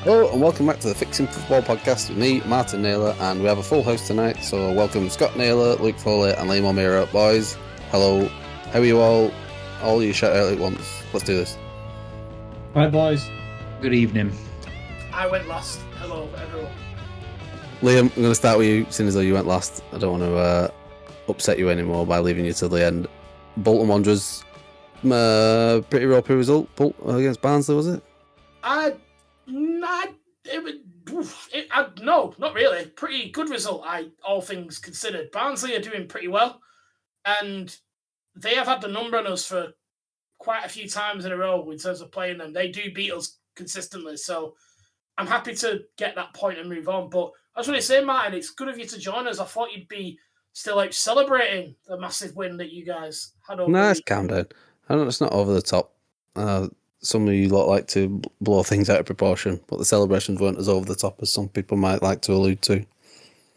Hello and welcome back to the Fixing Football podcast with me, Martin Naylor, and we have a full house tonight, so welcome Scott Naylor, Luke Foley and Liam O'Meara. Boys, hello, how are you all? All you shout out at once. Let's do this. Hi boys. Good evening. I went last. Hello everyone. Liam, I'm going to start with you, seeing as though you went last. I don't want to upset you anymore by leaving you till the end. Bolton Wanderers, pretty ropey result against Barnsley, was it? No, not really. Pretty good result, all things considered. Barnsley are doing pretty well, and they have had the number on us for quite a few times in a row in terms of playing them. They do beat us consistently, so I'm happy to get that point and move on. But I was going to say, Martin, it's good of you to join us. I thought you'd be still out celebrating the massive win that you guys had over. Nice countdown. I don't. It's not over the top. Some of you lot like to blow things out of proportion, but the celebrations weren't as over the top as some people might like to allude to.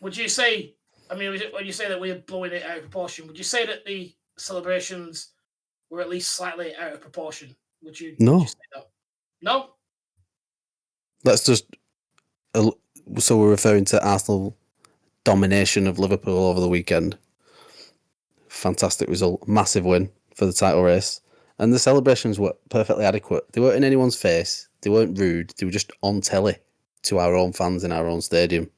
Would you say, when you say that we're blowing it out of proportion, would you say that the celebrations were at least slightly out of proportion? Would you say that? No? Let's just... So we're referring to Arsenal domination of Liverpool over the weekend. Fantastic result. Massive win for the title race. And the celebrations were perfectly adequate. They weren't in anyone's face. They weren't rude. They were just on telly to our own fans in our own stadium.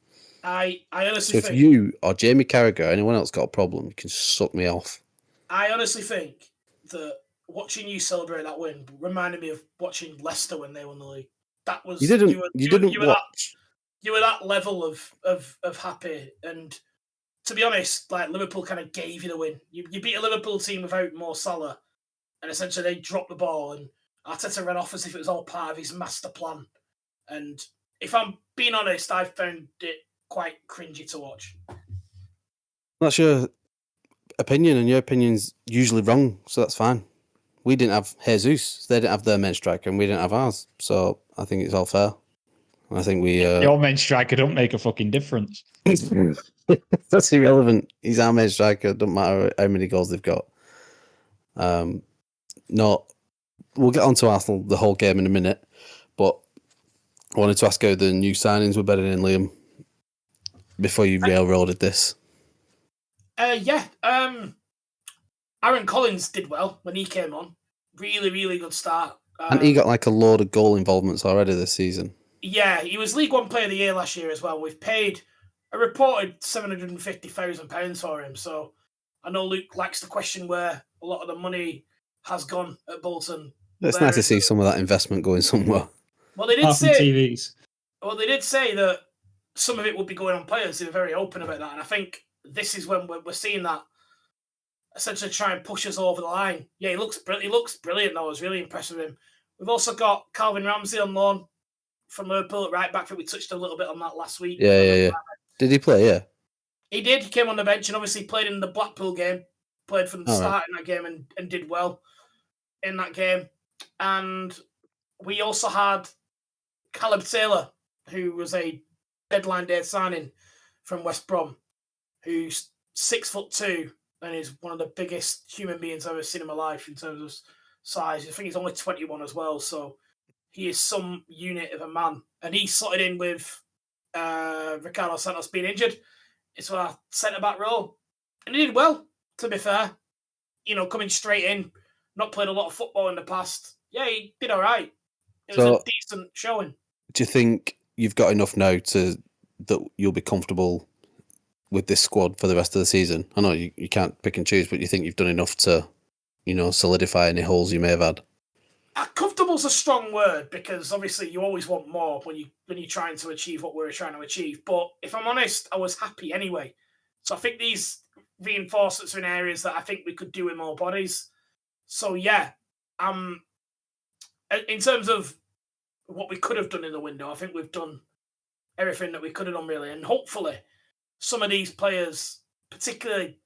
I honestly think... if you or Jamie Carragher or anyone else got a problem, you can suck me off. I honestly think that watching you celebrate that win reminded me of watching Leicester when they won the league. That was... You didn't watch. You were that level of happy. And to be honest, like Liverpool kind of gave you the win. You beat a Liverpool team without Mo Salah. And essentially they dropped the ball and Arteta ran off as if it was all part of his master plan. And if I'm being honest, I found it quite cringy to watch. That's your opinion, and your opinion's usually wrong, so that's fine. We didn't have Jesus. They didn't have their main striker, and we didn't have ours. So I think it's all fair. I think we... Your main striker don't make a fucking difference. That's irrelevant. He's our main striker. Doesn't matter how many goals they've got. No, we'll get on to Arsenal the whole game in a minute, but I wanted to ask how the new signings were bedding in, Liam, before you railroaded this. Aaron Collins did well when he came on. Really, really good start. And he got like a load of goal involvements already this season. Yeah, he was League One Player of the Year last year as well. We've paid a reported £750,000 for him, so I know Luke likes to question where a lot of the money has gone at Bolton. It's nice to see some of that investment going somewhere. Well, they did say TVs. Well, they did say that some of it would be going on players. They were very open about that, and I think this is when we're seeing that essentially try and push us over the line. Yeah, he looks brilliant. Though I was really impressed with him. We've also got Calvin Ramsey on loan from Liverpool at right back. I think we touched a little bit on that last week. Yeah. Did he play? Yeah, he did. He came on the bench and obviously played in the Blackpool game. Played from the start in that game and did well in that game. And we also had Caleb Taylor, who was a deadline day signing from West Brom, who's 6'2" and is one of the biggest human beings I've ever seen in my life in terms of size. I think he's only 21 as well, so he is some unit of a man. And he slotted in with Ricardo Santos being injured. It's our centre-back role. And he did well, to be fair. You know, coming straight in, not played a lot of football in the past. Yeah, he did all right. It was a decent showing. Do you think you've got enough now that you'll be comfortable with this squad for the rest of the season? I know you can't pick and choose, but you think you've done enough to, solidify any holes you may have had? Comfortable's a strong word because obviously you always want more when you're trying to achieve what we're trying to achieve. But if I'm honest, I was happy anyway. So I think these reinforcements are in areas that I think we could do with more bodies. So yeah, in terms of what we could have done in the window, I think we've done everything that we could have done really. And hopefully some of these players, particularly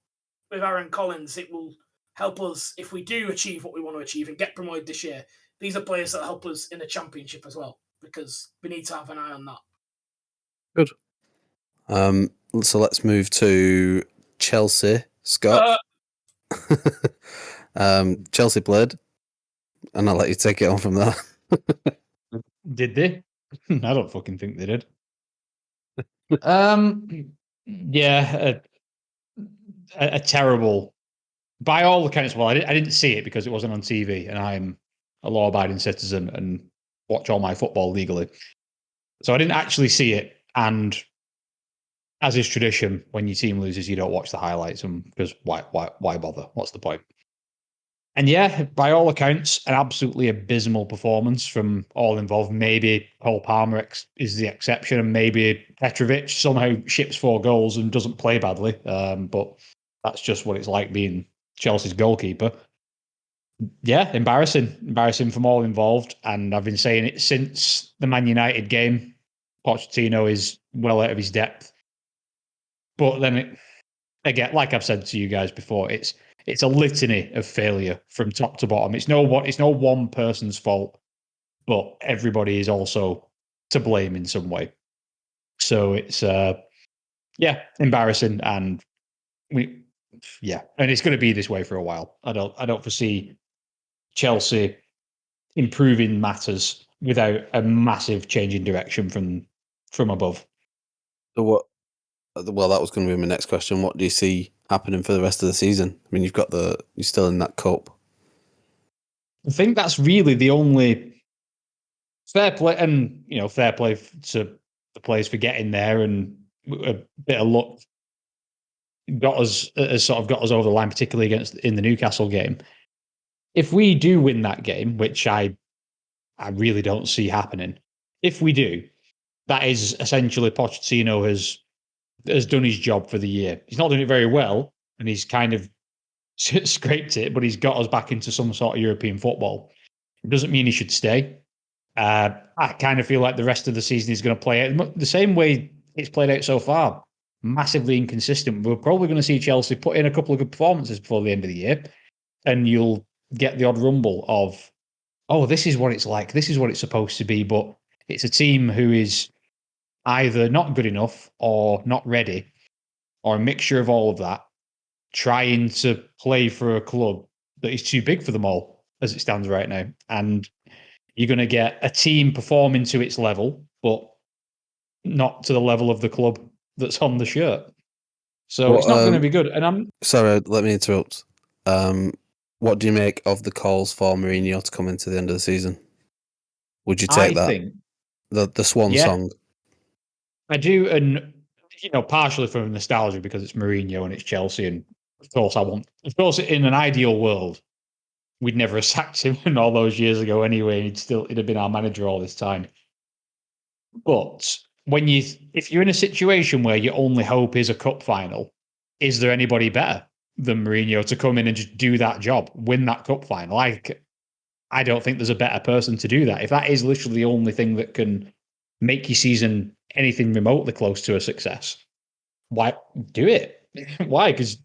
with Aaron Collins, it will help us if we do achieve what we want to achieve and get promoted this year. These are players that help us in the Championship as well, because we need to have an eye on that. Good. So let's move to Chelsea. Scott. Chelsea played, and I'll let you take it on from there. Did they? I don't fucking think they did. Yeah, a terrible. By all accounts, well, I didn't see it because it wasn't on TV, and I'm a law-abiding citizen and watch all my football legally. So I didn't actually see it, and as is tradition, when your team loses, you don't watch the highlights, because why bother? What's the point? And yeah, by all accounts, an absolutely abysmal performance from all involved. Maybe Cole Palmer is the exception, and maybe Petrovic somehow ships 4 goals and doesn't play badly. But that's just what it's like being Chelsea's goalkeeper. Yeah, embarrassing from all involved. And I've been saying it since the Man United game. Pochettino is well out of his depth. But then again, like I've said to you guys before, it's a litany of failure from top to bottom. It's no one person's fault, but everybody is also to blame in some way. So it's embarrassing, and and it's going to be this way for a while. I don't foresee Chelsea improving matters without a massive change in direction from above. So what? Well, that was going to be my next question. What do you see happening for the rest of the season? I mean, you're still in that cup. I think that's really the only fair play, and fair play to the players for getting there, and a bit of luck got us over the line, particularly in the Newcastle game. If we do win that game, which I really don't see happening, if we do, that is essentially Pochettino has done his job for the year. He's not doing it very well, and he's kind of scraped it, but he's got us back into some sort of European football. It doesn't mean he should stay. I kind of feel like the rest of the season is going to play out the same way it's played out so far. Massively inconsistent. We're probably going to see Chelsea put in a couple of good performances before the end of the year, and you'll get the odd rumble of, oh, this is what it's like. This is what it's supposed to be. But it's a team who is either not good enough or not ready, or a mixture of all of that, trying to play for a club that is too big for them all as it stands right now. And you're going to get a team performing to its level, but not to the level of the club that's on the shirt. So it's not going to be good. And sorry, let me interrupt. What do you make of the calls for Mourinho to come into the end of the season? Would you take that? Think the swan song? I do, and partially from nostalgia because it's Mourinho and it's Chelsea, and of course, in an ideal world, we'd never have sacked him in all those years ago anyway. He'd have been our manager all this time. But if you're in a situation where your only hope is a cup final, is there anybody better than Mourinho to come in and just do that job, win that cup final? I don't think there's a better person to do that. If that is literally the only thing that can make your season anything remotely close to a success, why do it? Why? Because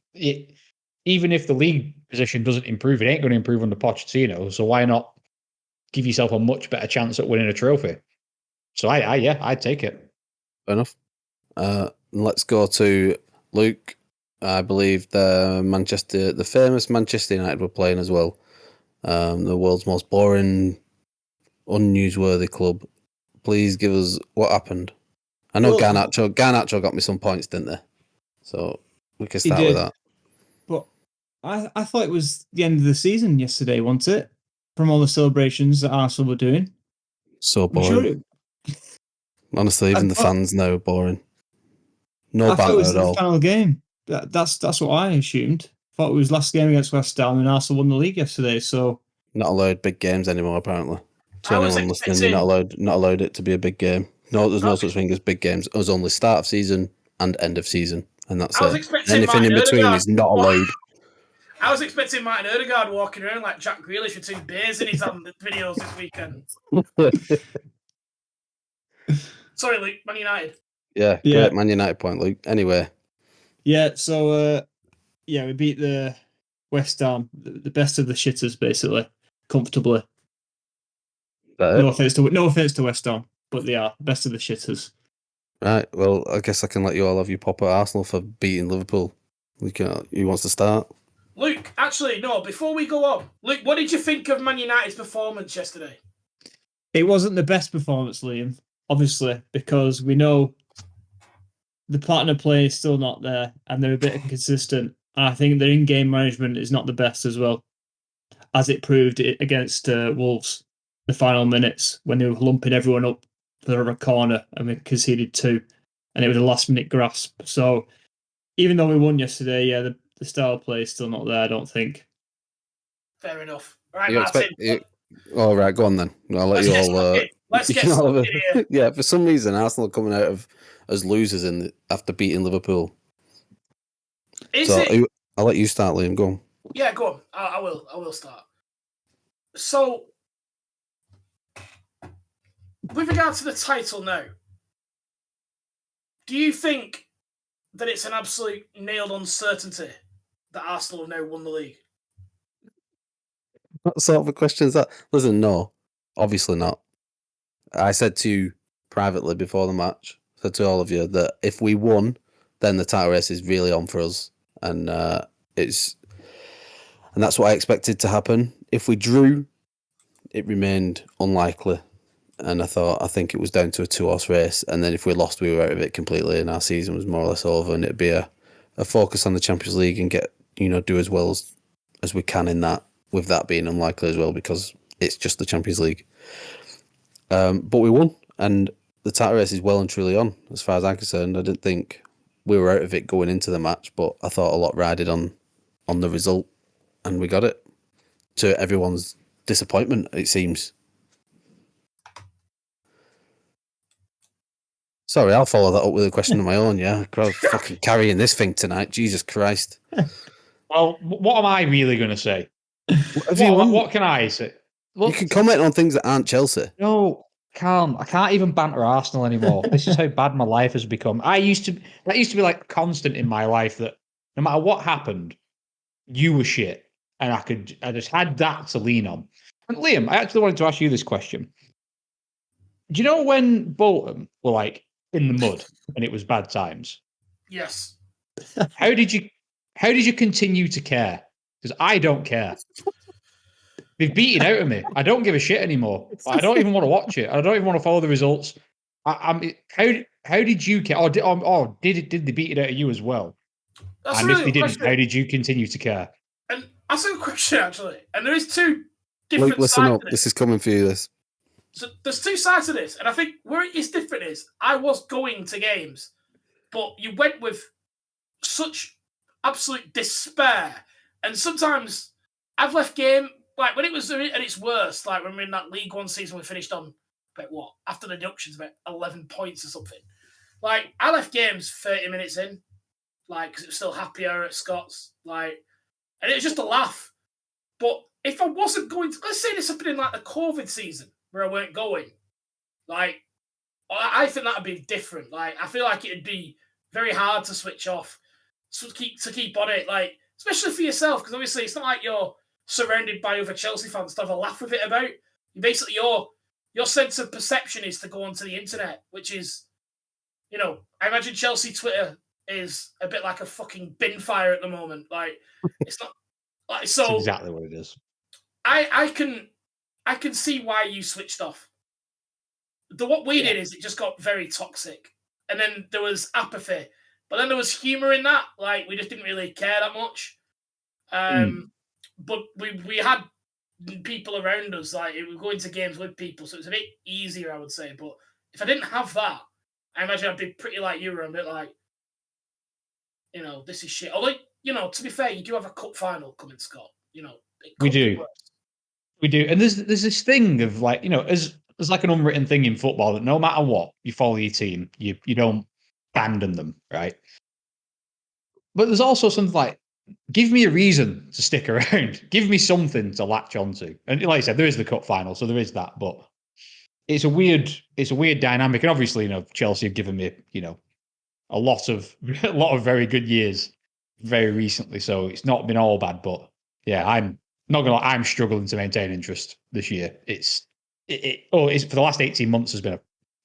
even if the league position doesn't improve, it ain't going to improve under Pochettino. So why not give yourself a much better chance at winning a trophy? So I'd take it. Fair enough. Let's go to Luke. I believe the famous Manchester United were playing as well. The world's most boring, unnewsworthy club. Please give us what happened. I know Garnacho got me some points, didn't they? So we can start with that. But I thought it was the end of the season yesterday, wasn't it? From all the celebrations that Arsenal were doing. So boring. Honestly, even the fans know boring. No banter at all. I thought it was the final game. That's what I assumed. Thought it was last game against West Ham, and Arsenal won the league yesterday. So not allowed big games anymore, apparently. To anyone listening, you're not allowed it to be a big game. No, there's no such thing as big games. It was only start of season and end of season, and that's it. Anything in between is not allowed. I was expecting Martin Odegaard walking around like Jack Grealish with 2 beers in his hand videos this weekend. Sorry, Luke. Man United. Yeah, great Man United point, Luke. Anyway. Yeah, so we beat the West Ham, the best of the shitters, basically, comfortably. No offense to West Ham, but they are best of the shitters. Right. Well, I guess I can let you all have your pop at Arsenal for beating Liverpool. Who wants to start? Luke, actually, no. Before we go on, Luke, what did you think of Man United's performance yesterday? It wasn't the best performance, Liam. obviously, because we know the partner play is still not there and they're a bit inconsistent. And I think their in-game management is not the best as well, as it proved against Wolves the final minutes when they were lumping everyone up for a corner and we conceded 2, and it was a last-minute grasp. So even though we won yesterday, yeah, the style play is still not there, I don't think. Fair enough. Right, Martin. All right, go on then. I'll let you all. Let's get stuck in here. Yeah, for some reason, Arsenal are coming out as losers after beating Liverpool. I'll let you start, Liam. Go on. Yeah, go on. I will start. So, with regard to the title now, do you think that it's an absolute nailed on certainty that Arsenal have now won the league? What sort of a question is that? Listen, no, obviously not. I said to you privately before the match, said to all of you that if we won, then the title race is really on for us, and that's what I expected to happen. If we drew, it remained unlikely, and I think it was down to a 2-horse race, and then if we lost, we were out of it completely, and our season was more or less over, and it'd be a focus on the Champions League and get do as well as we can in that. With that being unlikely as well, because it's just the Champions League. But we won, and the title race is well and truly on, as far as I'm concerned. I didn't think we were out of it going into the match, but I thought a lot rided on the result, and we got it. To everyone's disappointment, it seems. Sorry, I'll follow that up with a question of my own, yeah? I'm fucking carrying this thing tonight, Jesus Christ. Well, what am I really going to say? What can I say? Look, you can comment on things that aren't Chelsea. No, I can't even banter Arsenal anymore. This is how bad my life has become. That used to be like constant in my life, that no matter what happened, you were shit, and I just had that to lean on. And Liam, I actually wanted to ask you this question. Do you know when Bolton were like in the mud and it was bad times? Yes. How did you continue to care? Because I don't care. They've beaten out of me. I don't give a shit anymore. I don't even want to watch it. I don't even want to follow the results. How did you care? Or did they beat it out of you as well? That's and a if really they didn't, question. how did you continue to care? And that's a good question, actually. And there is two different listen sides up. to this. This is coming for you, this. So there's two sides to this. And I think where it is different is I was going to games, but you went with such absolute despair. And sometimes I've left game, like when it was at its worst, like when we were in that League One season, we finished on about what? After the deductions, about 11 points or something. Like, I left games 30 minutes in, like, because it was still happier at Scott's, like, and it was just a laugh. But if I wasn't going to, let's say this happened in like the COVID season where I weren't going, like, I think that would be different. Like, I feel like it'd be very hard to switch off, to keep on it, like, especially for yourself, because obviously it's not like you're surrounded by other Chelsea fans to have a laugh with it about. Basically, your sense of perception is to go onto the internet, which is, I imagine Chelsea Twitter is a bit like a fucking bin fire at the moment. Like, it's not like so. That's exactly what it is. I can see why you switched off. What we did is it just got very toxic, and then there was apathy, but then there was humor in that. Like, we just didn't really care that much. But we had people around us, like we were going to games with people, so it was a bit easier, I would say. But if I didn't have that, I imagine I'd be pretty like you were, a bit like, this is shit. Although, to be fair, you do have a cup final coming, Scott. We do. And there's this thing of like, as like an unwritten thing in football that no matter what, you follow your team, you don't abandon them, right? But there's also something like, give me a reason to stick around. Give me something to latch onto. And like I said, there is the cup final, so there is that. But it's a weird dynamic. And obviously, Chelsea have given me, a lot of very good years very recently. So it's not been all bad. But yeah, I'm not gonna lie, I'm struggling to maintain interest this year. It's for the last 18 months has been an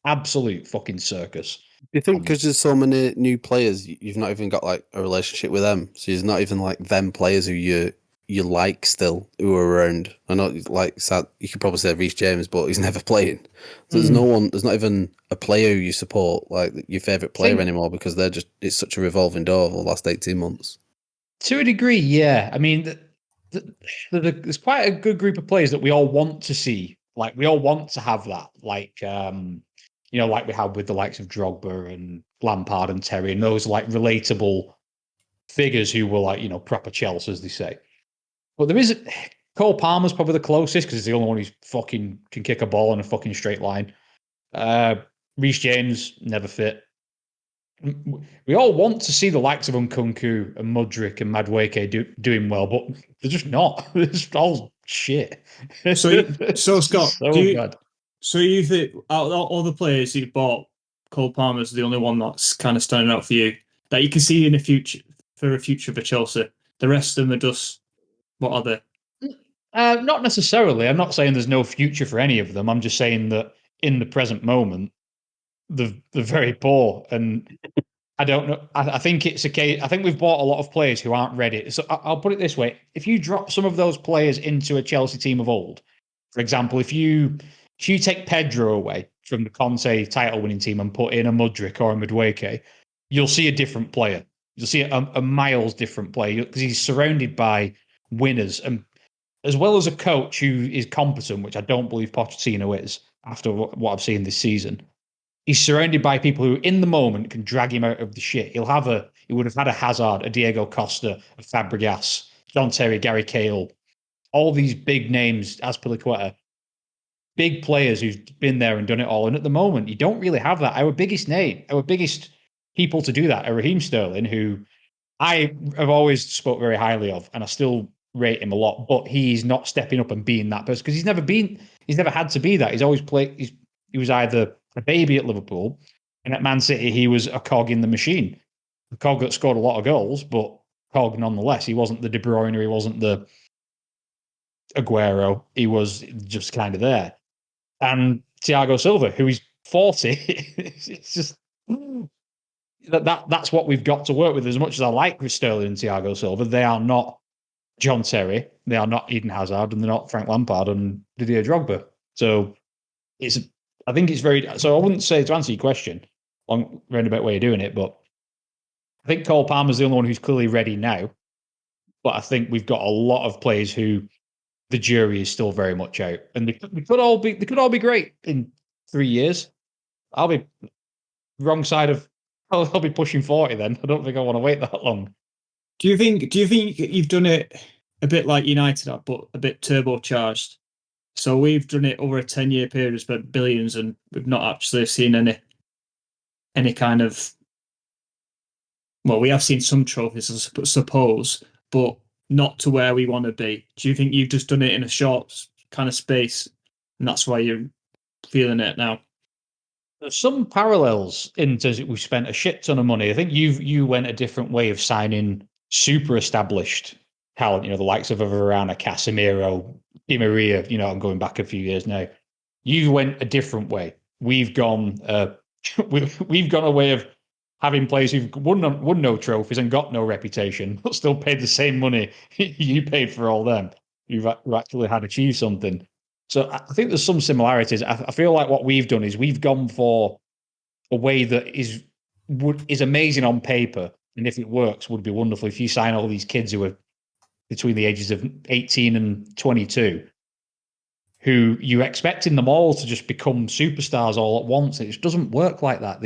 absolute fucking circus. Do you think because there's so many new players, you've not even got like a relationship with them? So there's not even like them players who you you like still who are around. I know, like, you could probably say Reece James, but he's never playing. So there's no one. There's not even a player who you support, like your favorite player anymore, because it's such a revolving door over the last 18 months. To a degree, yeah. I mean, there's quite a good group of players that we all want to see. Like, we all want to have that. Like, like we had with the likes of Drogba and Lampard and Terry, and those like relatable figures who were like, proper Chelsea, as they say. But there is Cole Palmer's probably the closest because he's the only one who's fucking can kick a ball in a fucking straight line. Reece James never fit. We all want to see the likes of Nkunku and Mudryk and Madueke doing well, but they're just not. It's all shit. So Scott, bad. So you think out of all the players you bought, Cole Palmer's the only one that's kind of standing out for you that you can see in the future for Chelsea? The rest of them are just, what are they? Not necessarily. I'm not saying there's no future for any of them. I'm just saying that in the present moment, they're very poor, and I don't know. I think it's a case. I think we've bought a lot of players who aren't ready. So I'll put it this way: if you drop some of those players into a Chelsea team of old, for example, if you take Pedro away from the Conte title-winning team and put in a Mudryk or a Madueke, you'll see a different player. You'll see a miles different player because he's surrounded by winners, and as well as a coach who is competent, which I don't believe Pochettino is after what I've seen this season. He's surrounded by people who, in the moment, can drag him out of the shit. He would have had a Hazard, a Diego Costa, a Fabregas, John Terry, Gary Cahill, all these big names, Azpilicueta, big players who's been there and done it all. And at the moment, you don't really have that. Our biggest people to do that are Raheem Sterling, who I have always spoke very highly of, and I still rate him a lot. But he's not stepping up and being that person because he's never had to be that. He's always played. He was either a baby at Liverpool, and at Man City he was a cog in the machine, a cog that scored a lot of goals, but cog nonetheless. He wasn't the De Bruyne, he wasn't the Aguero. He was just kind of there. And Thiago Silva, who is 40, it's just that's what we've got to work with. As much as I like Sterling and Thiago Silva, they are not John Terry, they are not Eden Hazard, and they're not Frank Lampard and Didier Drogba. So I think it's very. So I wouldn't say, to answer your question, long roundabout way of doing it, but I think Cole Palmer's the only one who's clearly ready now. But I think we've got a lot of players who the jury is still very much out, and they could all be great in 3 years. I'll be wrong side of. I'll be pushing 40 then. I don't think I want to wait that long. Do you think you've done it a bit like United have, but a bit turbocharged? So we've done it over a 10-year period, spent billions, and we've not actually seen any kind of. Well, we have seen some trophies, I suppose, but not to where we want to be. Do you think you've just done it in a short kind of space, and that's why you're feeling it now? There's some parallels in terms of we've spent a shit ton of money. I think you went a different way of signing super established talent, the likes of Varane, Casemiro, Di Maria, I'm going back a few years now. You went a different way. We've gone we've gone a way of having players who've won no trophies and got no reputation, but still paid the same money you paid for all them. Who've actually had achieved something. So I think there's some similarities. I feel like what we've done is we've gone for a way that is amazing on paper, and if it works, would be wonderful. If you sign all these kids who are between the ages of 18 and 22, who you're expecting them all to just become superstars all at once, it just doesn't work like that.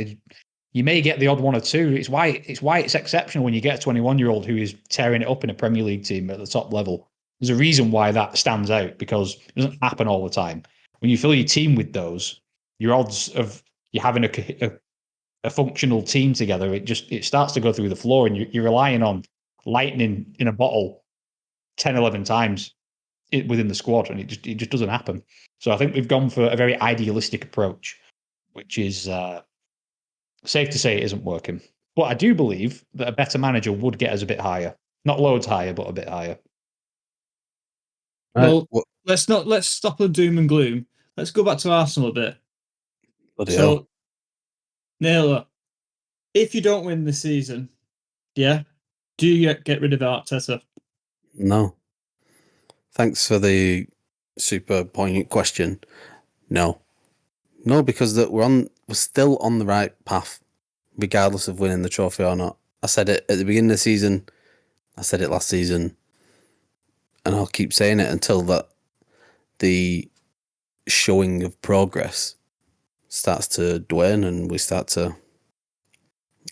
You may get the odd one or two. It's why it's exceptional when you get a 21-year-old who is tearing it up in a Premier League team at the top level. There's a reason why that stands out, because it doesn't happen all the time. When you fill your team with those, your odds of you having a functional team together, it starts to go through the floor, and you're relying on lightning in a bottle 10, 11 times within the squad, and it just doesn't happen. So I think we've gone for a very idealistic approach, which is safe to say it isn't working. But I do believe that a better manager would get us a bit higher. Not loads higher, but a bit higher. Well, let's stop the doom and gloom. Let's go back to Arsenal a bit. So, Naylor, if you don't win this season, do you get rid of Arteta? No. Thanks for the super poignant question. No, because we're still on the right path, regardless of winning the trophy or not. I said it at the beginning of the season. I said it last season, and I'll keep saying it until the showing of progress starts to wane and we start to,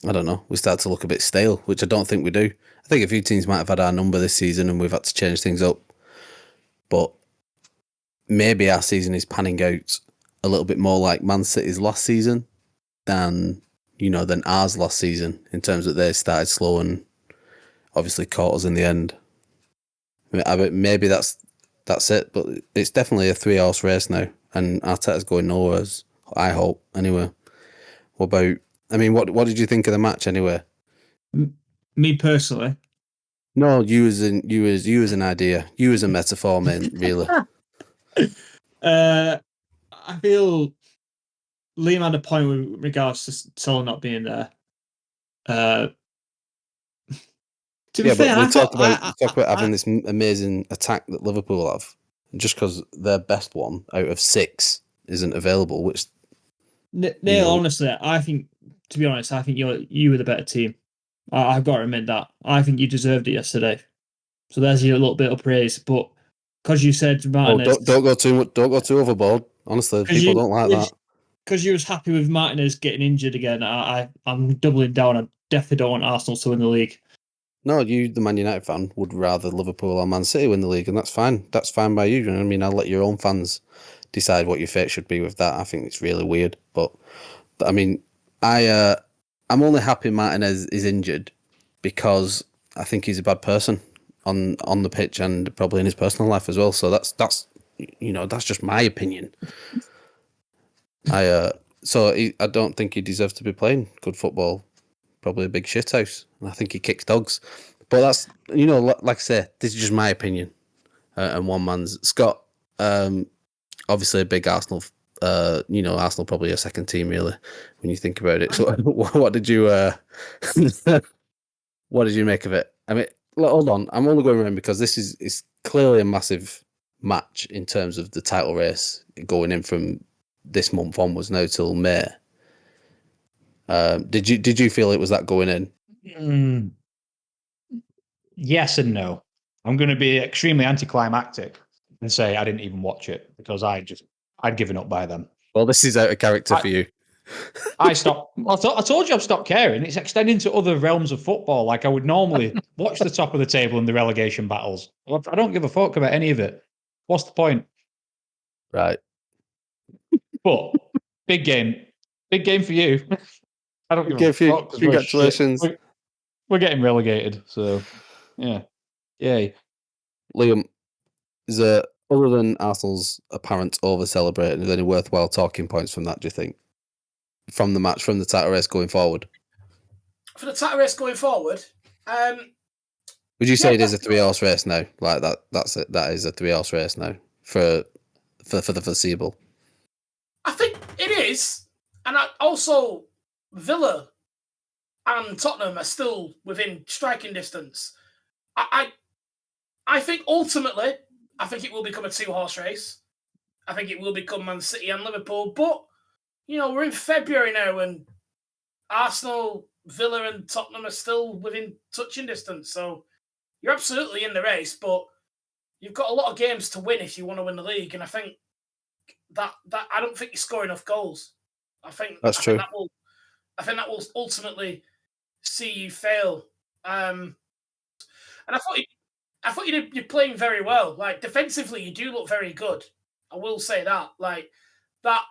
I don't know, we start to look a bit stale, which I don't think we do. I think a few teams might have had our number this season and we've had to change things up. But maybe our season is panning out a little bit more like Man City's last season than ours last season, in terms that they started slow and obviously caught us in the end. I mean, maybe that's it, but it's definitely a 3-horse race now, and Arteta's going nowhere, I hope, anyway. What did you think of the match anyway? Me personally? No, you as an idea, you as a metaphor, man, really. I feel Liam had a point with regards to Sol not being there. To be fair, but we talk about having this. this amazing attack that Liverpool have, just because their best one out of 6 isn't available. Which, Neil, honestly, I think, to be honest, I think you were the better team. I've got to admit that. I think you deserved it yesterday. So there's your little bit of praise. But because you said Martinez, don't go too overboard. Honestly, people don't like that. Because you was happy with Martinez getting injured again, I'm doubling down. I definitely don't want Arsenal to win the league. No, you, the Man United fan, would rather Liverpool or Man City win the league, and that's fine. That's fine by you. You know what I mean? I'll let your own fans decide what your fate should be with that. I think it's really weird, but I mean, I'm only happy Martinez is injured because I think he's a bad person on the pitch and probably in his personal life as well. So that's just my opinion. I don't think he deserves to be playing good football. Probably a big shithouse. I think he kicks dogs. But that's, like I say, this is just my opinion. And one man's. Scott, obviously a big Arsenal, Arsenal probably a second team, really, when you think about it. So what did you what did you make of it? I mean, hold on. I'm only going around because this is clearly a massive match in terms of the title race going in from this month onwards now till May. Did you feel it was that going in? Yes and no. I'm going to be extremely anticlimactic and say I didn't even watch it because I'd given up by then. Well, this is out of character for you. I stopped. I told you I've stopped caring. It's extending to other realms of football. Like I would normally watch the top of the table in the relegation battles. I don't give a fuck about any of it. What's the point? Right. But big game for you. I don't give a fuck. Congratulations. We're getting relegated. So yeah, yay. Liam, is there, other than Arsenal's apparent over-celebrating, is there any worthwhile talking points from that, do you think? From the match, from the title race going forward? For the title race going forward, would you say it is a 3-horse race now? Like that's it. That is a 3-horse race now for the foreseeable. I think it is, and also Villa and Tottenham are still within striking distance. I think ultimately, I think it will become a 2-horse race. I think it will become Man City and Liverpool. But, we're in February now and Arsenal, Villa and Tottenham are still within touching distance. So you're absolutely in the race, but you've got a lot of games to win if you want to win the league. And I think that I don't think you score enough goals. I think true. I think that will ultimately see you fail. And I thought you're playing very well. Like defensively, you do look very good. I will say that. Like that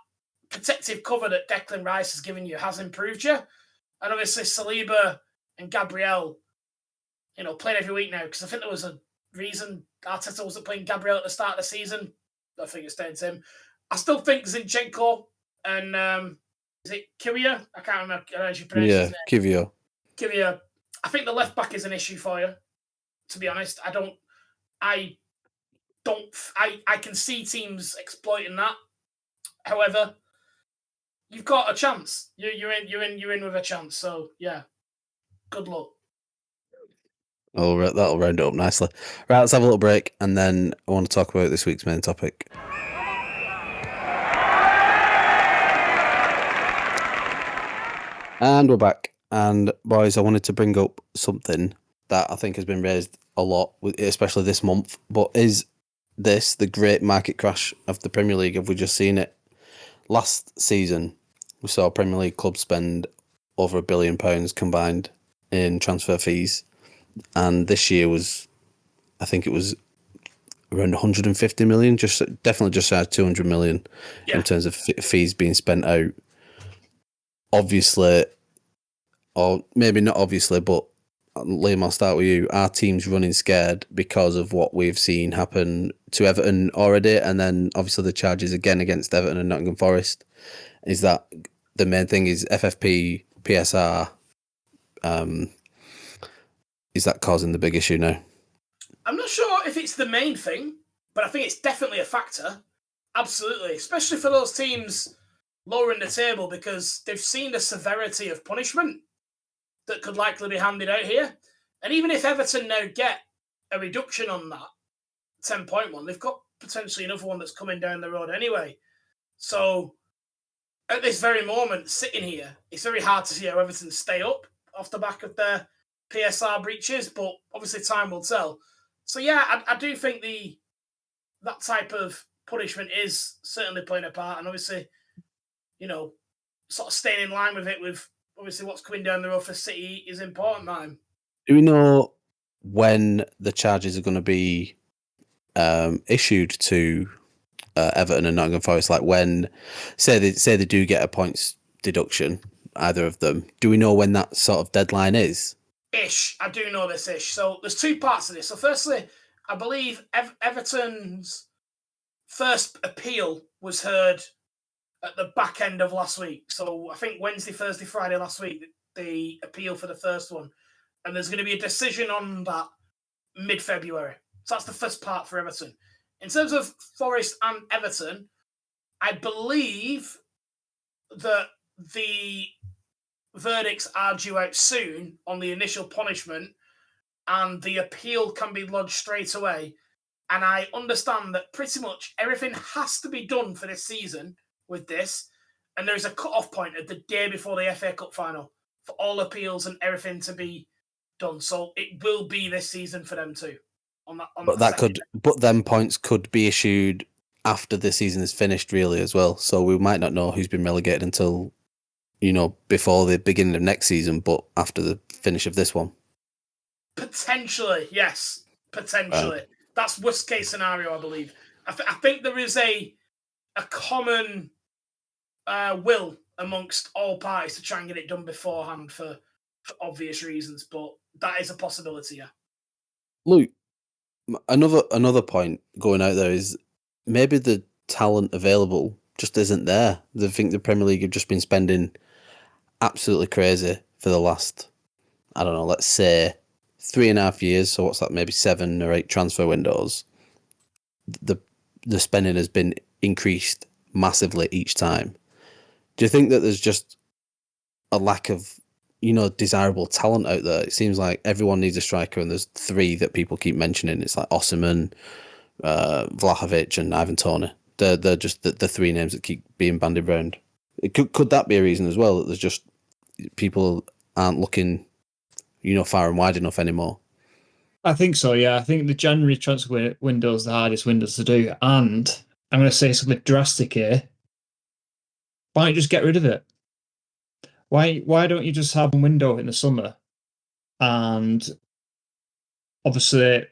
protective cover that Declan Rice has given you has improved you. And obviously Saliba and Gabriel, playing every week now because I think there was a reason Arteta wasn't playing Gabriel at the start of the season. I think it's down to him. I still think Zinchenko and is it Kiwior? I can't remember how you pronounce his name. Kiwior. I think the left back is an issue for you. To be honest, I can see teams exploiting that. However, you've got a chance. You're in with a chance. So yeah, good luck. Oh, that'll round it up nicely. Right, let's have a little break, and then I want to talk about this week's main topic. And we're back. And boys, I wanted to bring up something that I think has been raised a lot, especially this month. But is this the great market crash of the Premier League? Have we just seen it? Last season, we saw Premier League clubs spend over £1 billion combined in transfer fees. And this year was, I think it was around 150 million, definitely just shy of 200 million in terms of fees being spent out. Obviously, or maybe not obviously, but Liam, I'll start with you. Our team's running scared because of what we've seen happen to Everton already, and then obviously the charges again against Everton and Nottingham Forest. Is that the main thing? Is FFP, PSR? Is that causing the big issue now? I'm not sure if it's the main thing, but I think it's definitely a factor. Absolutely, especially for those teams lower in the table, because they've seen the severity of punishment that could likely be handed out here. And even if Everton now get a reduction on that 10-point one, they've got potentially another one that's coming down the road anyway. So at this very moment, sitting here, it's very hard to see how Everton stay up off the back of their PSR breaches, but obviously time will tell. So yeah, I do think that type of punishment is certainly playing a part, and obviously, sort of staying in line with it, with obviously what's coming down the road for City is important, man. Do we know when the charges are going to be issued to Everton and Nottingham Forest? Like when, say they do get a points deduction, either of them. Do we know when that sort of deadline is? Ish, I do know this ish. So there's two parts of this. So firstly, I believe Everton's first appeal was heard at the back end of last week. So I think Wednesday, Thursday, Friday last week, the appeal for the first one. And there's going to be a decision on that mid-February. So that's the first part for Everton. In terms of Forest and Everton, I believe that the verdicts are due out soon on the initial punishment, and the appeal can be lodged straight away. And I understand that pretty much everything has to be done for this season with this, and there's a cut-off point at the day before the FA Cup final for all appeals and everything to be done. So it will be this season for them too. But then points could be issued after the season is finished, really, as well. So we might not know who's been relegated until, before the beginning of next season, but after the finish of this one. Potentially, yes. Potentially. That's worst case scenario, I believe. I think there is a common will amongst all parties to try and get it done beforehand for obvious reasons, but that is a possibility, yeah. Luke, another point going out there is maybe the talent available just isn't there. I think the Premier League have just been spending absolutely crazy for the last, I don't know, let's say 3.5 years. So what's that? Maybe 7 or 8 transfer windows. The spending has been increased massively each time. Do you think that there's just a lack of, desirable talent out there? It seems like everyone needs a striker, and there's 3 that people keep mentioning. It's like Osimhen, Vlahovic, and Ivan Toney. They're just the 3 names that keep being bandied around. Could that be a reason as well, that there's just people aren't looking, far and wide enough anymore? I think so, yeah. I think the January transfer window is the hardest window to do. And I'm going to say something drastic here. Why don't you just get rid of it? Why don't you just have a window in the summer? And obviously,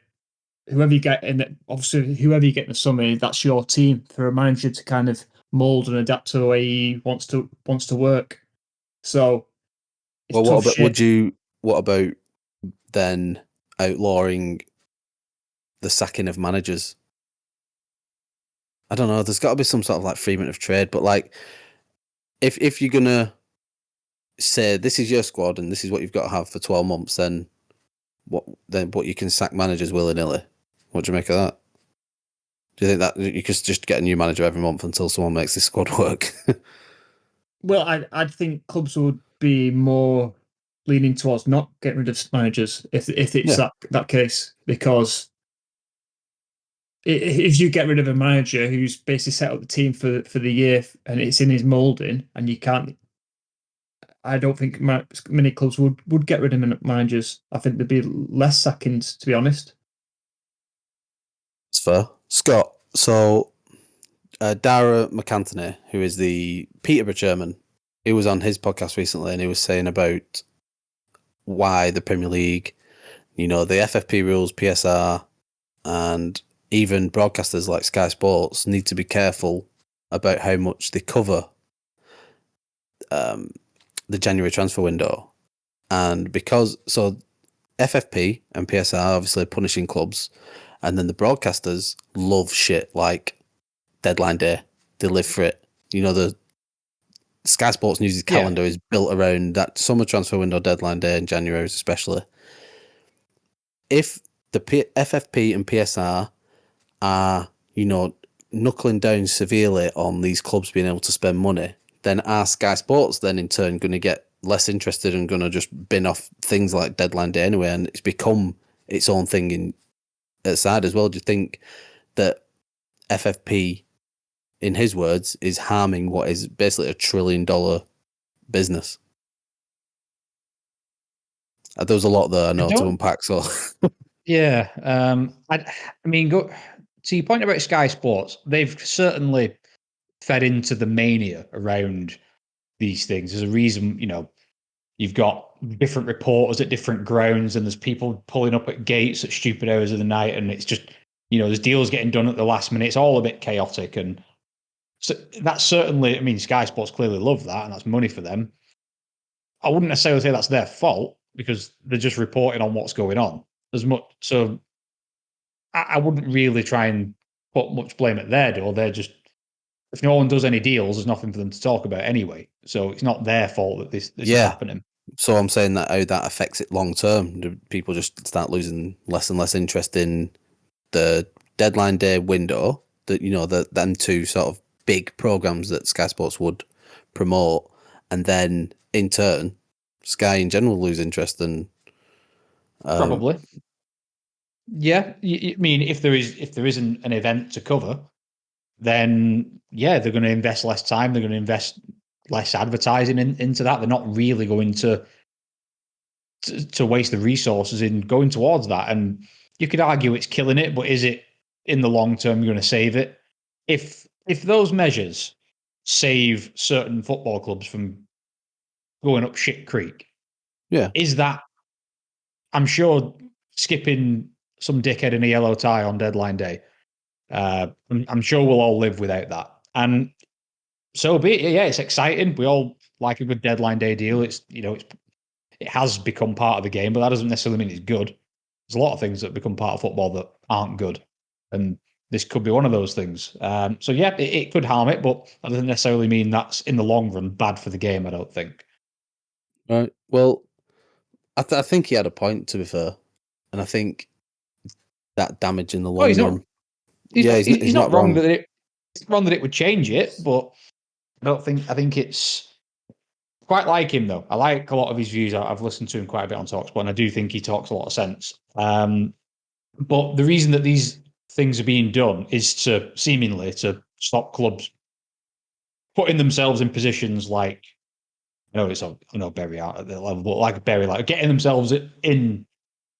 whoever you get in the summer, that's your team, for a manager to kind of mould and adapt to the way he wants to work. So, what about then outlawing the sacking of managers? I don't know. There's got to be some sort of like freedom of trade, but like, if you're gonna say this is your squad and this is what you've got to have for 12 months, then what you can sack managers willy-nilly. What do you make of that? Do you think that you could just get a new manager every month until someone makes this squad work? Well, I think clubs would be more leaning towards not getting rid of managers if it's that case, because if you get rid of a manager who's basically set up the team for the year and it's in his moulding, and you can't, I don't think many clubs would get rid of managers. I think there'd be less sackings, to be honest. It's fair. Scott, so Dara McAnthony, who is the Peterborough chairman, he was on his podcast recently and he was saying about why the Premier League, the FFP rules, PSR, and even broadcasters like Sky Sports need to be careful about how much they cover the January transfer window. And because, FFP and PSR obviously are punishing clubs, and then the broadcasters love shit like deadline day. They live for it. The Sky Sports News' calendar is built around that summer transfer window, deadline day, and January especially. If the FFP and PSR are, knuckling down severely on these clubs being able to spend money, then are Sky Sports then in turn going to get less interested and going to just bin off things like deadline day anyway, and it's become its own thing outside as well? Do you think that FFP, in his words, is harming what is basically $1 trillion business? There was a lot there, I know, to unpack. So, yeah, I mean, go to your point about Sky Sports. They've certainly fed into the mania around these things. There's a reason, you've got different reporters at different grounds, and there's people pulling up at gates at stupid hours of the night, and it's just, there's deals getting done at the last minute. It's all a bit chaotic, and so that's certainly, I mean, Sky Sports clearly love that, and that's money for them. I wouldn't necessarily say that's their fault, because they're just reporting on what's going on as much. So I wouldn't really try and put much blame at their door. They're just, if no one does any deals, there's nothing for them to talk about anyway. So it's not their fault that this is happening. So I'm saying that how that affects it long term. Do people just start losing less and less interest in the deadline day window? That them two sort of big programs that Sky Sports would promote, and then in turn, Sky in general lose interest and probably. Yeah, I mean, if there isn't an event to cover, then they're going to invest less time. They're going to invest less advertising into that. They're not really going to waste the resources in going towards that. And you could argue it's killing it, but is it in the long term going to save it? If those measures save certain football clubs from going up shit creek, is that? I'm sure skipping some dickhead in a yellow tie on deadline day, I'm sure we'll all live without that. And so be it. Yeah, it's exciting. We all like a good deadline day deal. It has become part of the game, but that doesn't necessarily mean it's good. There's a lot of things that become part of football that aren't good, and this could be one of those things. So yeah, it could harm it, but that doesn't necessarily mean that's in the long run bad for the game, I don't think. Right. Well, I think he had a point, to be fair, and I think that damage in the long run. He's not wrong that it's wrong that it would change it, but I think it's quite like him though. I like a lot of his views. I've listened to him quite a bit on TalkSport, and I do think he talks a lot of sense. But the reason that these things are being done is to seemingly to stop clubs putting themselves in positions like, Bury out at the level, but like Bury, like getting themselves in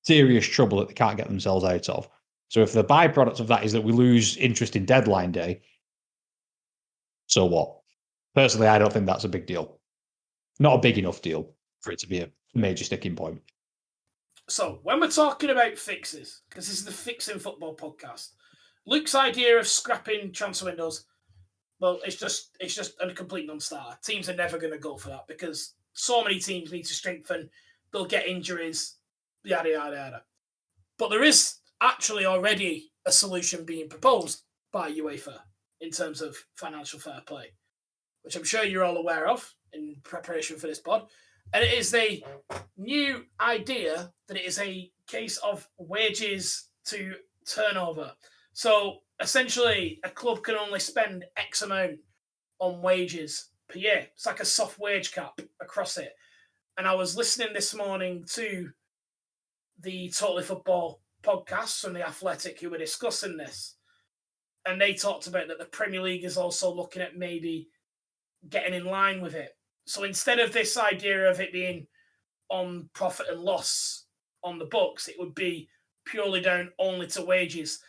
serious trouble that they can't get themselves out of. So if the byproduct of that is that we lose interest in deadline day, so what? Personally, I don't think that's a big deal. Not a big enough deal for it to be a major sticking point. So when we're talking about fixes, because this is the Fixing Football podcast, Luke's idea of scrapping transfer windows, well, it's just a complete non-starter. Teams are never going to go for that because so many teams need to strengthen. They'll get injuries, yada, yada, yada. But there is actually already a solution being proposed by UEFA in terms of financial fair play, which I'm sure you're all aware of in preparation for this pod. And it is a new idea that it is a case of wages to turnover. So essentially, a club can only spend X amount on wages per year. It's like a soft wage cap across it. And I was listening this morning to the Totally Football podcast from The Athletic who were discussing this. And they talked about that the Premier League is also looking at maybe getting in line with it. So instead of this idea of it being on profit and loss on the books, it would be purely down only to wages.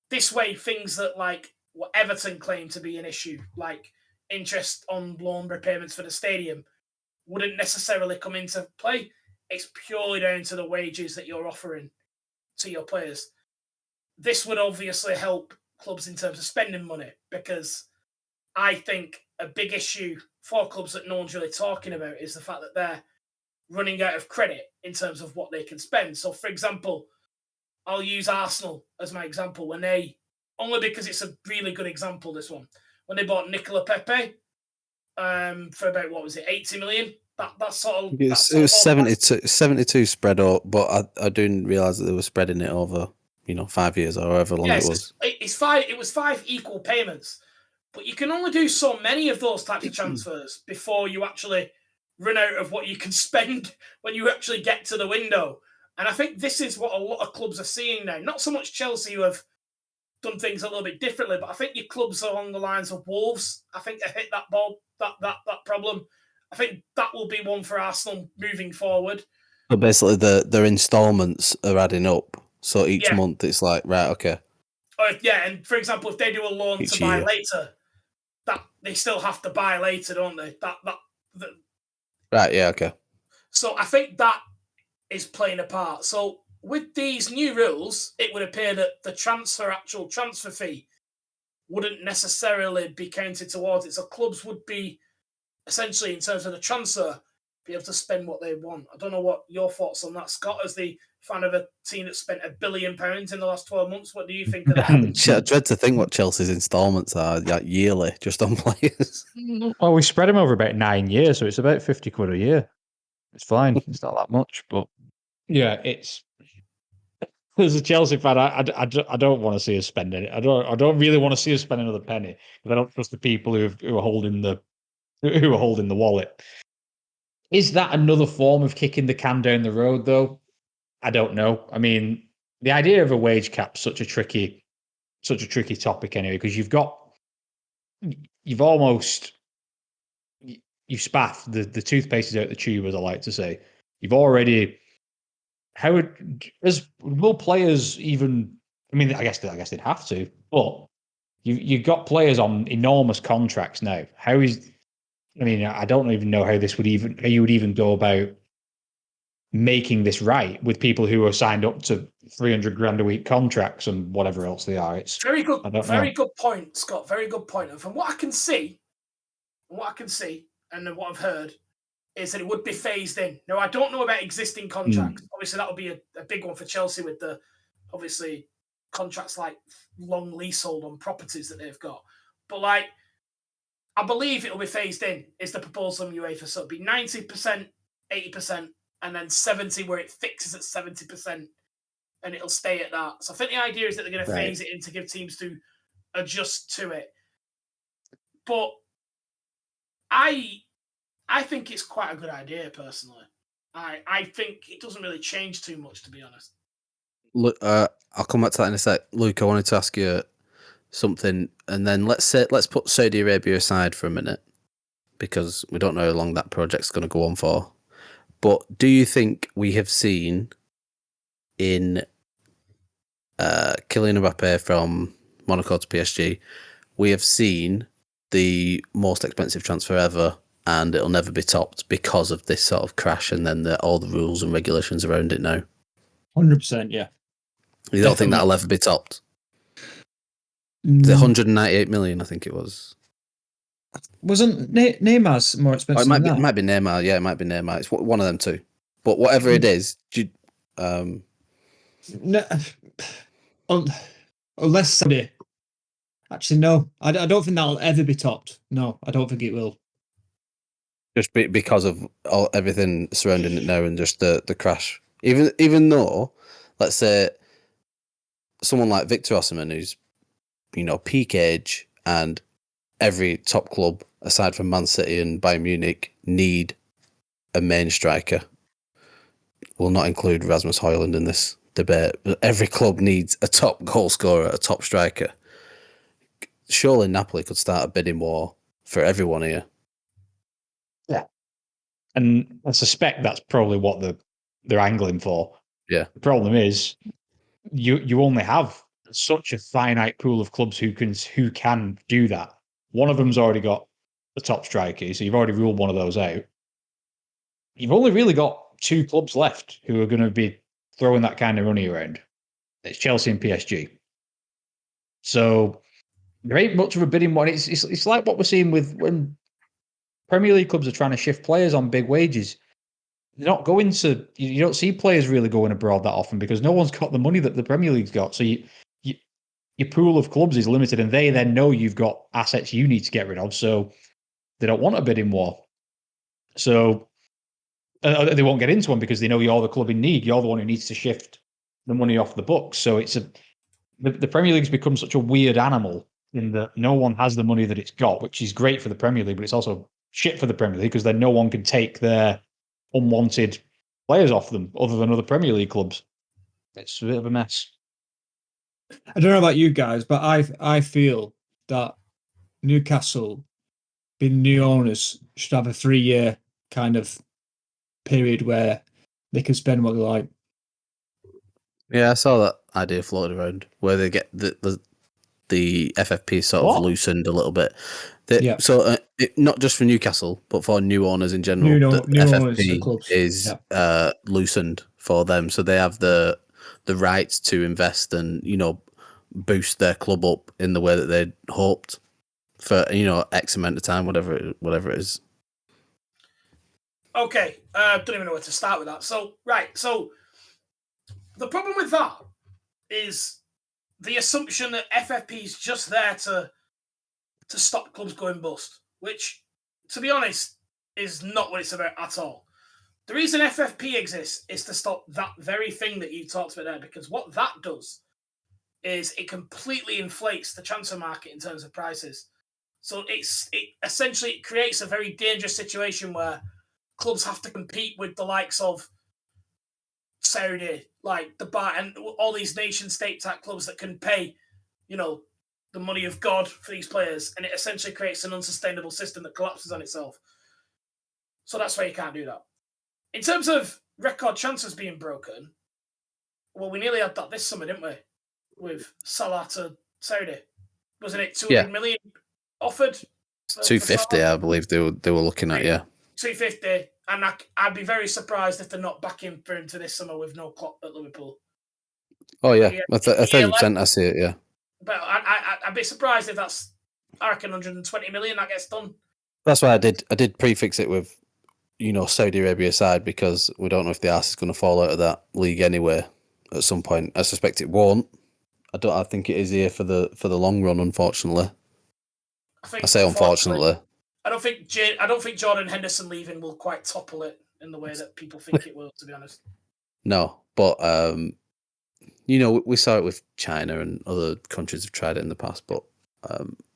This way, things that like what Everton claim to be an issue, like interest on loan repayments for the stadium, wouldn't necessarily come into play. It's purely down to the wages that you're offering to your players. This would obviously help clubs in terms of spending money, because I think a big issue for clubs that no one's really talking about is the fact that they're running out of credit in terms of what they can spend. So, for example, I'll use Arsenal as my example. When they, only because it's a really good example, this one, when they bought Nicola Pepe for about, what was it, 80 million? That sort of... It was 72 spread up, but I didn't realise that they were spreading it over, 5 years or however long it was. It was 5 equal payments. But you can only do so many of those types of transfers before you actually run out of what you can spend when you actually get to the window. And I think this is what a lot of clubs are seeing now. Not so much Chelsea, who have done things a little bit differently, but I think your clubs along the lines of Wolves, I think have hit that problem. I think that will be one for Arsenal moving forward. But basically, their instalments are adding up. So each month it's like, right, okay. And for example, if they do a loan to buy later, that they still have to buy later, don't they? Right, yeah, okay. So I think that is playing a part. So with these new rules, it would appear that the actual transfer fee wouldn't necessarily be counted towards it. So clubs would be essentially, in terms of the transfer, be able to spend what they want. I don't know what your thoughts on that, Scott, as the fan of a team that spent £1 billion in the last 12 months. What do you think of that? I dread to think what Chelsea's instalments are yearly, just on players. Well, we spread them over about 9 years, so it's about 50 quid a year. It's fine. It's not that much, but yeah, it's... As a Chelsea fan, I don't want to see us spend it. I don't really want to see us spend another penny, because I don't trust the people who are holding the wallet. Is that another form of kicking the can down the road, though? I don't know. I mean, the idea of a wage cap is such a tricky topic anyway, because you've spaffed the toothpaste is out the tube, as I like to say. You've already... will players even... I mean, I guess they'd have to, but you've got players on enormous contracts now. I don't even know how you would even go about making this right with people who are signed up to 300 grand a week contracts and whatever else they are. It's very good point, Scott. Very good point. And from what I can see, and what I've heard, is that it would be phased in. Now, I don't know about existing contracts. Obviously, that would be a big one for Chelsea with the, obviously, contracts like long leasehold on properties that they've got. But, I believe it'll be phased in, is the proposal from UEFA. So it'll be 90%, 80%, and then 70%, where it fixes at 70%, and it'll stay at that. So I think the idea is that they're going to phase it in to give teams to adjust to it. But I think it's quite a good idea, personally. I think it doesn't really change too much, to be honest. Look, I'll come back to that in a sec. Luke, I wanted to ask you something, and then let's put Saudi Arabia aside for a minute, because we don't know how long that project's going to go on for. But do you think we have seen in Kylian Mbappe from Monaco to PSG, we have seen the most expensive transfer ever, and it'll never be topped because of this sort of crash and then all the rules and regulations around it now? 100%, yeah. You don't think that'll ever be topped? The 198 million, I think it was. Wasn't Neymar's more expensive? It might be Neymar. Yeah, it might be Neymar. It's one of them two. But whatever it is, unless Saudi. Actually, no. I don't think that'll ever be topped. No, I don't think it will. Just because of everything surrounding it now, and just the crash. Even though, let's say, someone like Victor Osimhen, who's peak age, and every top club aside from Man City and Bayern Munich need a main striker. We'll not include Rasmus Højlund in this debate, but every club needs a top goal scorer, a top striker. Surely Napoli could start a bidding war for everyone here. Yeah. And I suspect that's probably what they're angling for. Yeah. The problem is you only have such a finite pool of clubs who can do that. One of them's already got the top striker, so you've already ruled one of those out. You've only really got 2 clubs left who are going to be throwing that kind of money around. It's Chelsea and PSG. So there ain't much of a bidding war. It's like what we're seeing with when Premier League clubs are trying to shift players on big wages. They're not going to. You don't see players really going abroad that often because no one's got the money that the Premier League's got. So your pool of clubs is limited, and they then know you've got assets you need to get rid of. So they don't want a bidding war. So they won't get into one because they know you're the club in need. You're the one who needs to shift the money off the books. So the Premier League's become such a weird animal in that no one has the money that it's got, which is great for the Premier League, but it's also shit for the Premier League because then no one can take their unwanted players off them other than other Premier League clubs. It's a bit of a mess. I don't know about you guys, but I feel that Newcastle, being new owners, should have a 3-year kind of period where they can spend what they like. Yeah, I saw that idea floated around where they get the FFP sort of loosened a little bit. So not just for Newcastle, but for new owners in general, New FFP owners of clubs. is loosened for them, so they have the rights to invest and boost their club up in the way that they'd hoped for X amount of time, whatever it is. Okay, don't even know where to start with that. So the problem with that is the assumption that FFP is just there to stop clubs going bust, which, to be honest, is not what it's about at all. The reason FFP exists is to stop that very thing that you talked about there, because what that does is it completely inflates the transfer market in terms of prices. So it essentially creates a very dangerous situation where clubs have to compete with the likes of Saudi, like the Bar, and all these nation-state type clubs that can pay, the money of God for these players, and it essentially creates an unsustainable system that collapses on itself. So that's why you can't do that. In terms of record transfers being broken, well, we nearly had that this summer, didn't we? With Salah to Saudi, wasn't it 200 million offered? 250, I believe they were looking at, 250, and I'd be very surprised if they're not back in for him to this summer with no Klopp at Liverpool. Oh yeah, 30%. I see it. Yeah, but I'd be surprised if that's, I reckon, 120 million that gets done. That's why I did prefix it with, Saudi Arabia side, because we don't know if the arse is going to fall out of that league anyway at some point. I suspect it won't. I think it is here for the long run, unfortunately. I say unfortunately. I don't think Jordan Henderson leaving will quite topple it in the way that people think it will, to be honest. No, but we saw it with China and other countries have tried it in the past, but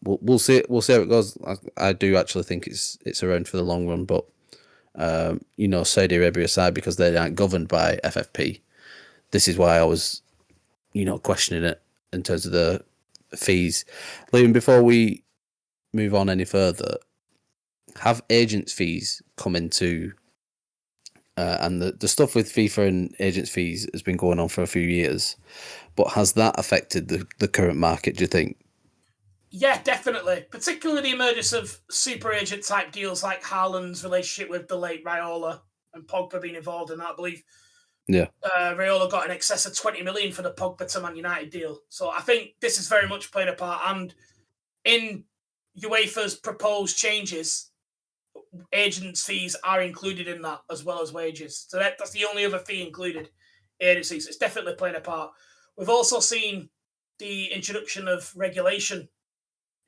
we'll see. We'll see how it goes. I do actually think it's around for the long run, but Saudi Arabia aside, because they aren't governed by FFP, this is why I was questioning it in terms of the fees. Liam, before we move on any further, have agents' fees come into and the stuff with FIFA and agents' fees has been going on for a few years, but has that affected the current market, do you think? Yeah, definitely. Particularly the emergence of super agent type deals like Haaland's relationship with the late Raiola and Pogba being involved in that, I believe. Yeah. Raiola got in excess of 20 million for the Pogba to Man United deal. So I think this is very much playing a part. And in UEFA's proposed changes, agents' fees are included in that as well as wages. So that's the only other fee included, agencies. It's definitely playing a part. We've also seen the introduction of regulation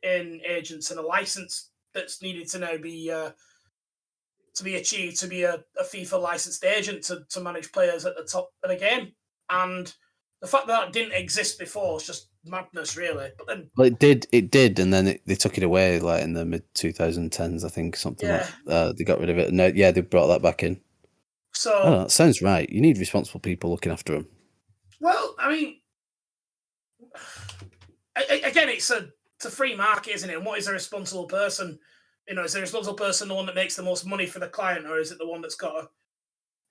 in agents and a license that's needed to now be achieved to be a FIFA licensed agent to manage players at the top of the game. And the fact that didn't exist before is just madness, really. But then, well, it did, and then they took it away, like in the mid 2010s, I think, something like. They got rid of it, and they brought that back in. So Oh, that sounds right. You need responsible people looking after them. well, I mean, again, it's a free market, isn't it? And what is a responsible person? Is a responsible person the one that makes the most money for the client, or is it the one that's got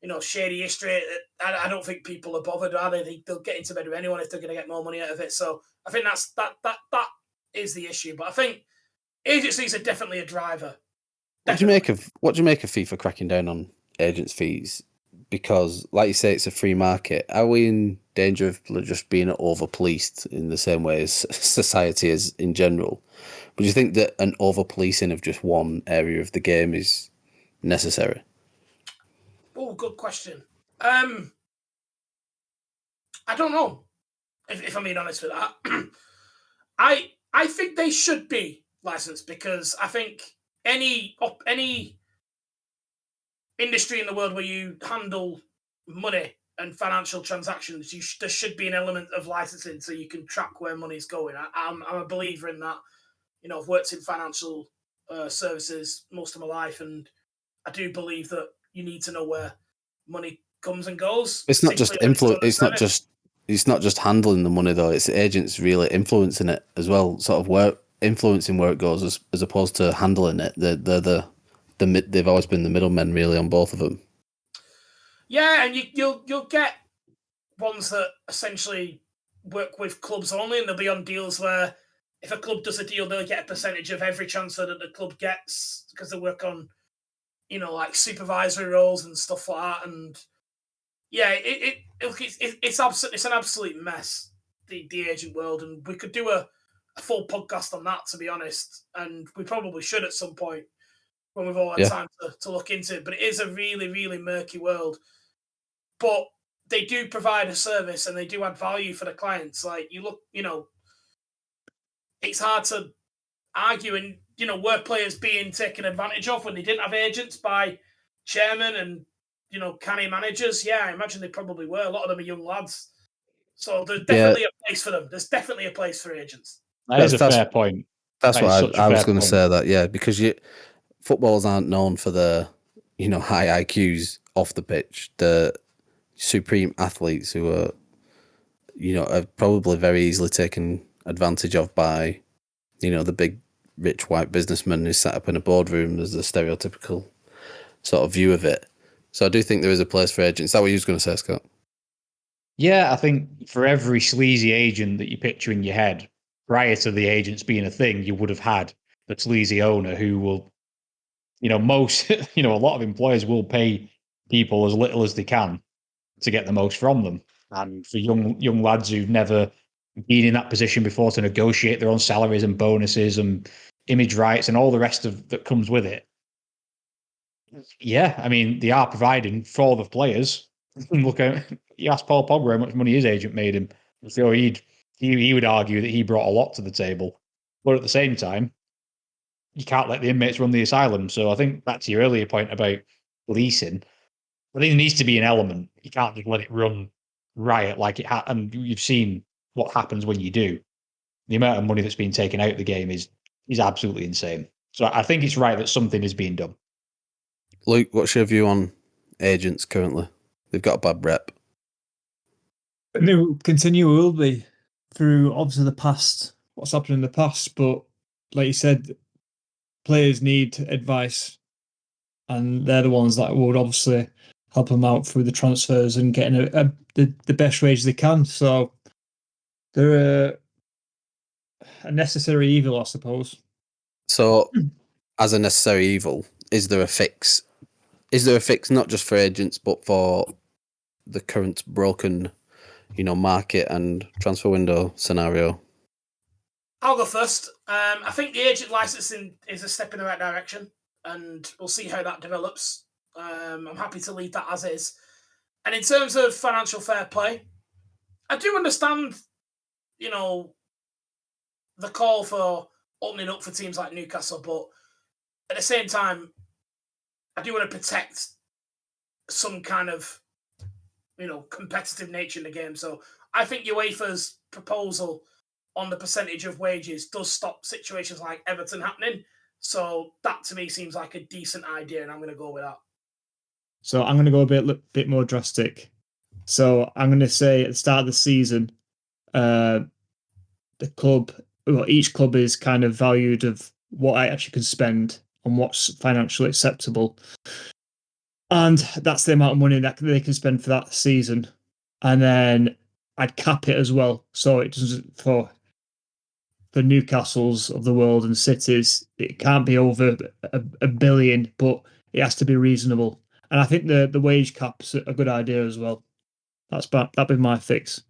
a shady history? I don't think people are bothered, are they? They'll get into bed with anyone if they're going to get more money out of it. So I think that is the issue. But I think agencies are definitely a driver. What do you make of FIFA cracking down on agents' fees? Because, like you say, it's a free market. Are we in danger of just being over-policed in the same way as society is in general? Would you think that an over-policing of just one area of the game is necessary? Oh, good question. I don't know, if I'm being honest with that. I think they should be licensed because I think any industry in the world where you handle money and financial transactions, there should be an element of licensing so you can track where money's going. I'm a believer in that. I've worked in financial services most of my life, and I do believe that you need to know where money comes and goes. It's not just influence. It's not just handling the money though. It's agents really influencing it as well. Sort of influencing where it goes as opposed to handling it. They've always been the middlemen really on both of them. Yeah, and you'll get ones that essentially work with clubs only, and they'll be on deals where if a club does a deal, they'll get a percentage of every transfer that the club gets because they work on, like supervisory roles and stuff like that. And yeah, it's an absolute mess, the agent world, and we could do a full podcast on that, to be honest, and we probably should at some point when we've all had time to look into it. But it is a really, really murky world. But they do provide a service and they do add value for the clients. Like it's hard to argue, and were players being taken advantage of when they didn't have agents by chairmen and canny managers? Yeah, I imagine they probably were. A lot of them are young lads, so there's definitely a place for them. There's definitely a place for agents. That's a fair point. That's what I was going to say. That because footballers aren't known for their high IQs off the pitch. The supreme athletes who are are probably very easily taken advantage of by the big rich white businessman who's sat up in a boardroom. As a stereotypical sort of view of it. So I do think there is a place for agents. Is that what you was going to say, Scott? Yeah, I think for every sleazy agent that you picture in your head, prior to the agents being a thing, you would have had the sleazy owner who will, most, a lot of employers will pay people as little as they can to get the most from them. And for young lads who've never been in that position before to negotiate their own salaries and bonuses and image rights and all the rest of that comes with it. Yeah, I mean, they are providing for the players. Look, you ask Paul Pogba how much money his agent made him. So he would argue that he brought a lot to the table. But at the same time, you can't let the inmates run the asylum. So I think back to your earlier point about policing, I think there needs to be an element. You can't just let it run riot like it had. And you've seen what happens when you do. The amount of money that's being taken out of the game is absolutely insane. So I think it's right that something is being done. Luke, what's your view on agents currently? They've got a bad rep. And it will continue, will be through obviously the past, what's happened in the past. But like you said, players need advice, and they're the ones that would obviously help them out through the transfers and getting the best wage they can. So they're a necessary evil, I suppose. So, as a necessary evil, is there a fix? Is there a fix not just for agents but for the current broken, market and transfer window scenario? I'll go first. I think the agent licensing is a step in the right direction, and we'll see how that develops. I'm happy to leave that as is. And in terms of financial fair play, I do understand, the call for opening up for teams like Newcastle, but at the same time, I do want to protect some kind of, competitive nature in the game. So I think UEFA's proposal on the percentage of wages does stop situations like Everton happening. So that to me seems like a decent idea, and I'm going to go with that. So I'm going to go a bit more drastic. So I'm going to say at the start of the season, the club, well, each club is kind of valued of what I actually can spend on what's financially acceptable. And that's the amount of money that they can spend for that season. And then I'd cap it as well. So it doesn't, for Newcastles of the world and cities, it can't be over a billion, but it has to be reasonable. And I think the wage cap's a good idea as well. That'd be my fix.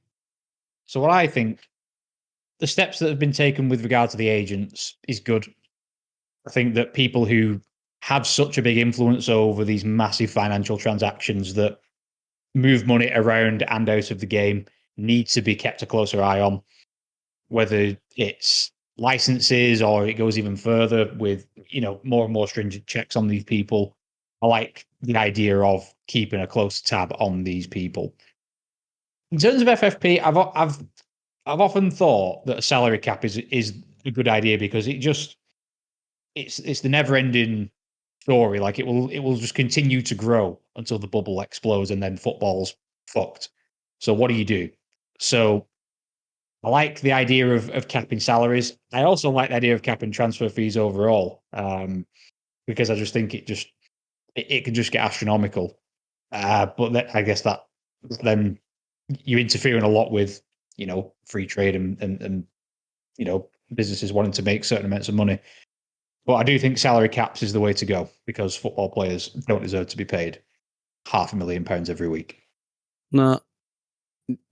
So what I think, the steps that have been taken with regard to the agents is good. I think that people who have such a big influence over these massive financial transactions that move money around and out of the game need to be kept a closer eye on, whether it's licenses or it goes even further with, more and more stringent checks on these people. I like the idea of keeping a close tab on these people. In terms of FFP, I've often thought that a salary cap is a good idea because it's the never ending story. Like it will just continue to grow until the bubble explodes and then football's fucked. So what do you do? So I like the idea of capping salaries. I also like the idea of capping transfer fees overall, because I just think it can just get astronomical. But I guess that then you're interfering a lot with free trade and businesses wanting to make certain amounts of money. But I do think salary caps is the way to go because football players don't deserve to be paid £500,000 every week. No,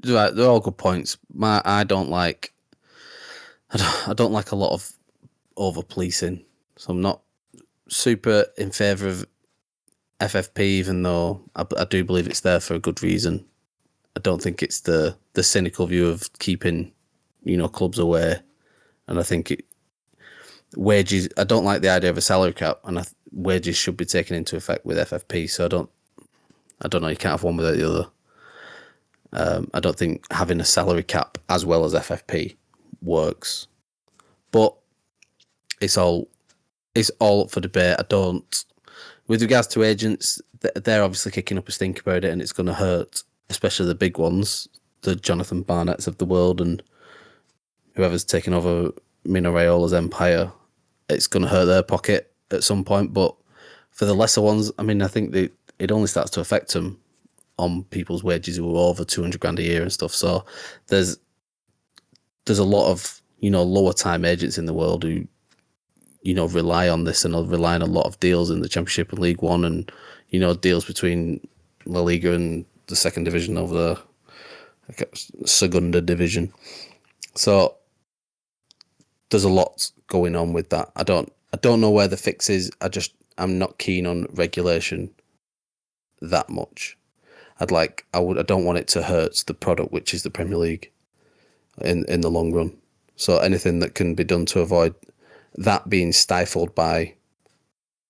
right, they're all good points. I don't like a lot of over policing, so I'm not super in favour of FFP, even though I do believe it's there for a good reason. I don't think it's the cynical view of keeping clubs away, and I think wages. I don't like the idea of a salary cap, and wages should be taken into effect with FFP. So I don't know. You can't have one without the other. I don't think having a salary cap as well as FFP works, but it's all up for debate. I don't. With regards to agents, they're obviously kicking up a stink about it, and it's going to hurt, especially the big ones, the Jonathan Barnetts of the world, and whoever's taken over Mino Raiola's empire. It's going to hurt their pocket at some point, but for the lesser ones, I mean, I think it only starts to affect them on people's wages who are over 200 grand a year and stuff. So there's a lot of lower time agents in the world who rely on this and are relying on a lot of deals in the Championship and League One, and deals between La Liga and the second division over the Segunda division. So there's a lot going on with that. I don't know where the fix is. I'm not keen on regulation that much. I don't want it to hurt the product, which is the Premier League, in the long run. So anything that can be done to avoid that being stifled by,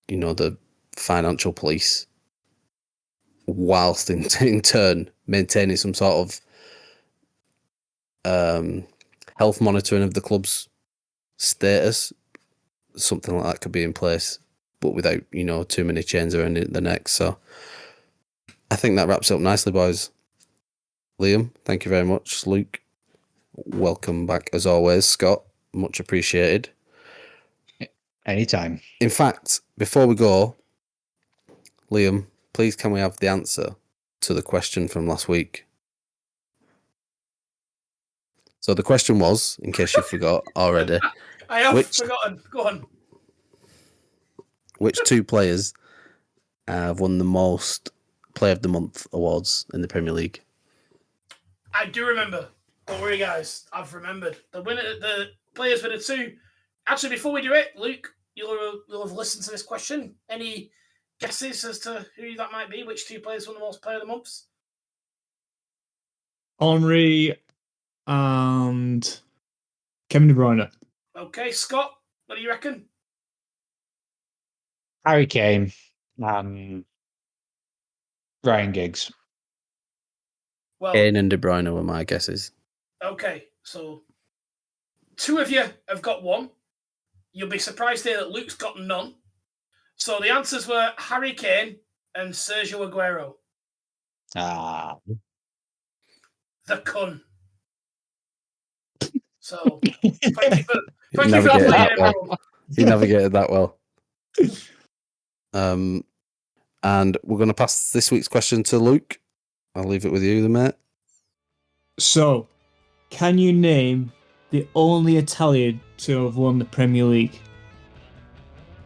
the financial police, whilst in turn maintaining some sort of health monitoring of the club's status, something like that could be in place, but without too many chains around the neck. So I think that wraps up nicely, boys. Liam, thank you very much. Luke, welcome back as always. Scott, much appreciated. Anytime. In fact, before we go, Liam, please can we have the answer to the question from last week? So the question was, in case you forgot already, I have forgotten. Go on. Which two players have won the most Player of the Month awards in the Premier League? I do remember. Don't worry, guys. I've remembered. The players with the two. Actually, before we do it, Luke, you'll have listened to this question. Any guesses as to who that might be? Which two players won the most Player of the Months? Henry and Kevin De Bruyne. Okay, Scott, what do you reckon? Harry Kane and Ryan Giggs. Well, Kane and De Bruyne were my guesses. Okay, so two of you have got one. You'll be surprised to hear that Luke's got none. So the answers were Harry Kane and Sergio Aguero. Ah. The cun. So, thank you for navigated playing that it, well. everyone. He navigated that well. And we're going to pass this week's question to Luke. I'll leave it with you, mate. So, can you name the only Italian to have won the Premier League?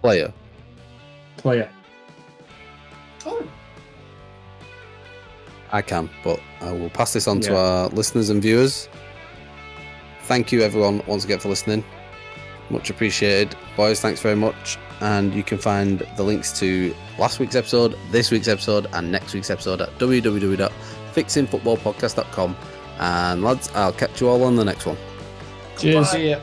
Player. Oh. I can, but I will pass this on to our listeners and viewers. Thank you, everyone, once again for listening. Much appreciated. Boys, thanks very much. And you can find the links to last week's episode, this week's episode, and next week's episode at www.fixingfootballpodcast.com. And lads, I'll catch you all on the next one. Cheers. See ya.